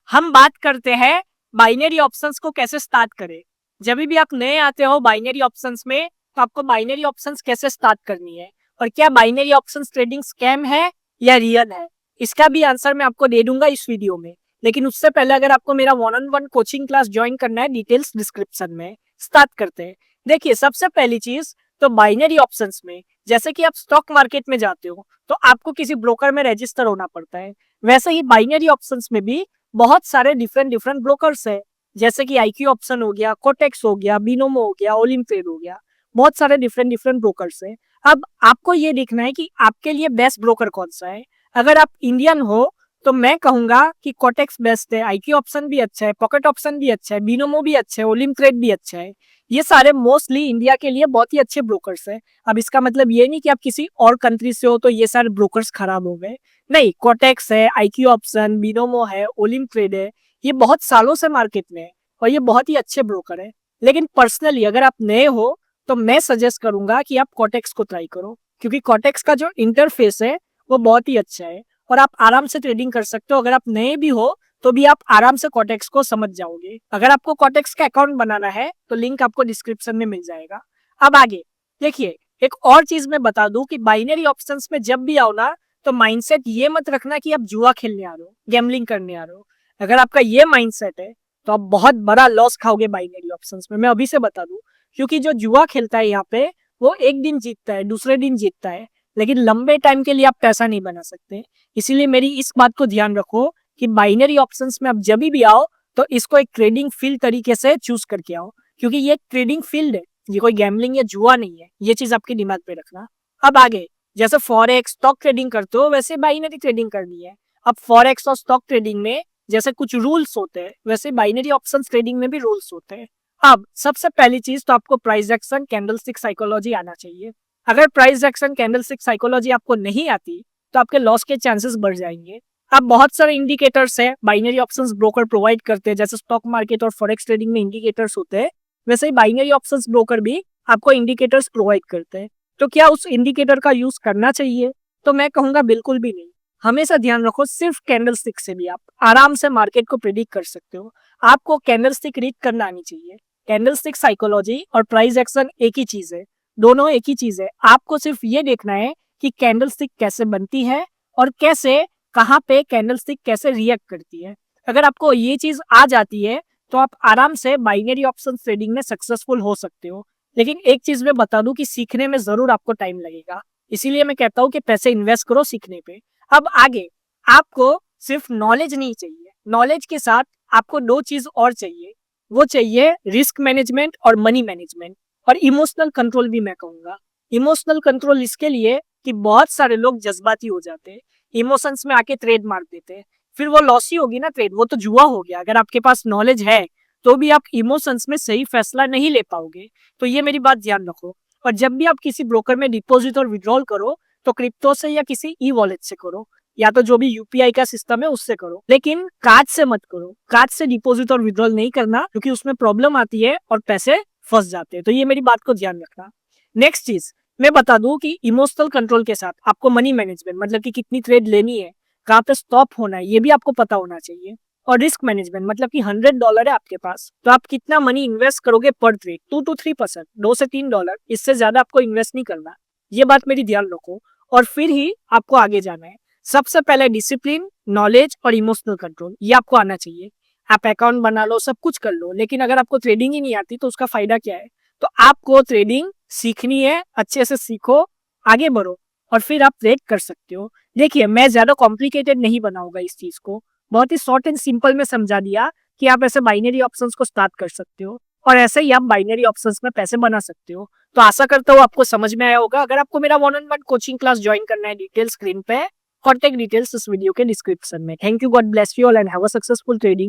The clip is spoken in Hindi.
हम बात करते हैं बाइनरी ऑप्शंस को कैसे स्टार्ट करें। जब भी आप नए आते हो बाइनरी ऑप्शंस में, तो आपको बाइनरी ऑप्शंस कैसे स्टार्ट करनी है और क्या बाइनरी ऑप्शंस ट्रेडिंग स्कैम है या रियल है, इसका भी आंसर मैं आपको दे दूंगा इस वीडियो में। लेकिन उससे पहले अगर आपको मेरा 1-on-1 कोचिंग क्लास ज्वाइन करना है, डिटेल्स डिस्क्रिप्शन में। स्टार्ट करते हैं। देखिए, सबसे पहली चीज तो बाइनरी ऑप्शंस में, जैसे कि आप स्टॉक मार्केट में जाते हो तो आपको किसी ब्रोकर में रजिस्टर होना पड़ता है, वैसे ही बाइनरी ऑप्शंस में भी बहुत सारे डिफरेंट डिफरेंट ब्रोकर्स है। जैसे कि आईक्यू ऑप्शन हो गया, कोटेक्स हो गया, बिनोमो हो गया, ओलिम ट्रेड हो गया। बहुत सारे डिफरेंट डिफरेंट ब्रोकर्स है। अब आपको ये देखना है कि आपके लिए बेस्ट ब्रोकर कौन सा है। अगर आप इंडियन हो तो मैं कहूंगा कि कोटेक्स बेस्ट है, आईक्यू ऑप्शन भी अच्छा है, पॉकेट ऑप्शन भी अच्छा है, बिनोमो भी अच्छा है, ओलिम ट्रेड भी अच्छा है। ये सारे मोस्टली इंडिया के लिए बहुत ही अच्छे ब्रोकर्स है। अब इसका मतलब ये नहीं कि आप किसी और कंट्री से हो तो ये सारे ब्रोकर्स खराब हो गए। नहीं, कोटेक्स है, आईक्यू ऑप्शन, बिनोमो है, ओलिम ट्रेड है, ये बहुत सालों से मार्केट में है और ये बहुत ही अच्छे ब्रोकर है। लेकिन पर्सनली अगर आप नए हो तो मैं सजेस्ट करूंगा कि आप कोटेक्स को ट्राई करो, क्योंकि कोटेक्स का जो इंटरफेस है वो बहुत ही अच्छा है और आप आराम से ट्रेडिंग कर सकते हो। अगर आप नए भी हो तो भी आप आराम से कोटेक्स को समझ जाओगे। अगर आपको कोटेक्स का अकाउंट बनाना है तो लिंक आपको डिस्क्रिप्शन में मिल जाएगा। अब आगे देखिए, एक और चीज मैं बता दूं कि बाइनरी ऑप्शंस में जब भी आओ ना, तो माइंडसेट ये मत रखना कि आप जुआ खेलने आ रहे हो, गैम्बलिंग करने आ रहे हो। अगर आपका ये माइंडसेट है तो आप बहुत बड़ा लॉस खाओगे बाइनरी ऑप्शंस में, मैं अभी से बता दूं। क्योंकि जो जुआ खेलता है यहाँ पे, वो एक दिन जीतता है, दूसरे दिन जीतता है, लेकिन लंबे टाइम के लिए आप पैसा नहीं बना सकते। इसीलिए मेरी इस बात को ध्यान रखो कि बाइनरी ऑप्शंस में आप जब भी आओ तो इसको एक ट्रेडिंग फील्ड तरीके से चूज करके आओ, क्योंकि ये ट्रेडिंग फील्ड है, ये कोई गैम्बलिंग या जुआ नहीं है। ये चीज आपके दिमाग पे रखना। अब आगे, जैसे फॉरेक्स स्टॉक ट्रेडिंग करते हो वैसे बाइनरी ट्रेडिंग करनी है। अब फॉरेक्स और स्टॉक ट्रेडिंग में जैसे कुछ रूल्स होते हैं, वैसे बाइनरी ऑप्शंस ट्रेडिंग में भी रूल्स होते हैं। अब सबसे पहली चीज तो आपको प्राइस एक्शन, कैंडलस्टिक साइकोलॉजी आना चाहिए। अगर प्राइस एक्शन, कैंडलस्टिक साइकोलॉजी आपको नहीं आती तो आपके लॉस के चांसेस बढ़ जाएंगे। अब बहुत सारे इंडिकेटर्स है बाइनरी ऑप्शंस ब्रोकर प्रोवाइड करते हैं, जैसे स्टॉक मार्केट और फॉरेक्स ट्रेडिंग में इंडिकेटर्स होते हैं, वैसे ही बाइनरी ऑप्शंस ब्रोकर भी आपको इंडिकेटर्स प्रोवाइड करते हैं। तो क्या उस इंडिकेटर का यूज करना चाहिए? तो मैं कहूंगा बिल्कुल भी नहीं। हमेशा ध्यान रखो, सिर्फ कैंडलस्टिक से भी आप आराम से मार्केट को प्रिडिक्ट कर सकते हो। आपको कैंडलस्टिक रीड करना आनी चाहिए। कैंडलस्टिक साइकोलॉजी और प्राइस एक्शन एक ही चीज है, दोनों एक ही चीज है। आपको सिर्फ ये देखना है कि कैंडलस्टिक कैसे बनती है और कैसे, कहाँ पे कैंडलस्टिक कैसे रिएक्ट करती है। अगर आपको ये चीज आ जाती है तो आप आराम से बाइनरी ऑप्शन ट्रेडिंग में सक्सेसफुल हो सकते हो। लेकिन एक चीज मैं बता दूं कि सीखने में जरूर आपको टाइम लगेगा, इसीलिए मैं कहता हूँ कि पैसे इन्वेस्ट करो सीखने पे। अब आगे, आपको सिर्फ नॉलेज नहीं चाहिए, नॉलेज के साथ आपको दो चीज और चाहिए। वो चाहिए रिस्क मैनेजमेंट और मनी मैनेजमेंट, और इमोशनल कंट्रोल भी मैं कहूंगा। इमोशनल कंट्रोल इसके लिए कि बहुत सारे लोग जज्बाती हो जाते हैं, इमोशंस में आके ट्रेड मार देते हैं, फिर वो लॉस ही होगी ना ट्रेड, वो तो जुआ हो गया। अगर आपके पास नॉलेज है तो भी आप इमोशंस में सही फैसला नहीं ले पाओगे। तो ये मेरी बात ध्यान रखो। और जब भी आप किसी ब्रोकर में डिपॉजिट और विड्रॉल करो तो क्रिप्टो से या किसी ई वॉलेट से करो, या तो जो भी यूपीआई का सिस्टम है उससे करो, लेकिन कार्ड से मत करो। कार्ड से डिपॉजिट और विड्रॉल नहीं करना, क्योंकि उसमें प्रॉब्लम आती है और पैसे फंस जाते हैं। तो ये मेरी बात को ध्यान रखना। नेक्स्ट चीज मैं बता दूं कि इमोशनल कंट्रोल के साथ आपको मनी मैनेजमेंट, मतलब कि कितनी ट्रेड लेनी है, कहाँ पे स्टॉप होना है, ये भी आपको पता होना चाहिए। और रिस्क मैनेजमेंट, मतलब कि $100 है आपके पास तो आप कितना मनी इन्वेस्ट करोगे पर ट्रेड, 2 to 3%, $2 से $3, इससे ज्यादा आपको इन्वेस्ट नहीं करना। ये बात मेरी ध्यान रखो और फिर ही आपको आगे जाना है। सबसे पहले डिसिप्लिन, नॉलेज और इमोशनल कंट्रोल, ये आपको आना चाहिए। आप अकाउंट बना लो, सब कुछ कर लो, लेकिन अगर आपको ट्रेडिंग ही नहीं आती तो उसका फायदा क्या है? तो आपको ट्रेडिंग सीखनी है, अच्छे से सीखो, आगे बढ़ो और फिर आप ट्रेड कर सकते हो। देखिए, मैं ज्यादा कॉम्प्लिकेटेड नहीं बनाऊंगा इस चीज को, बहुत ही शॉर्ट एंड सिंपल में समझा दिया कि आप ऐसे बाइनरी ऑप्शंस को स्टार्ट कर सकते हो और ऐसे ही आप बाइनरी ऑप्शंस में पैसे बना सकते हो। तो आशा करता हूँ आपको समझ में आया होगा। अगर आपको मेरा 1-on-1 कोचिंग क्लास ज्वाइन करना है, डिटेल स्क्रीन पे, कॉन्टेक्ट डिटेल्स इस वीडियो के डिस्क्रिप्शन में। Thank you, God bless you all and have a successful trading.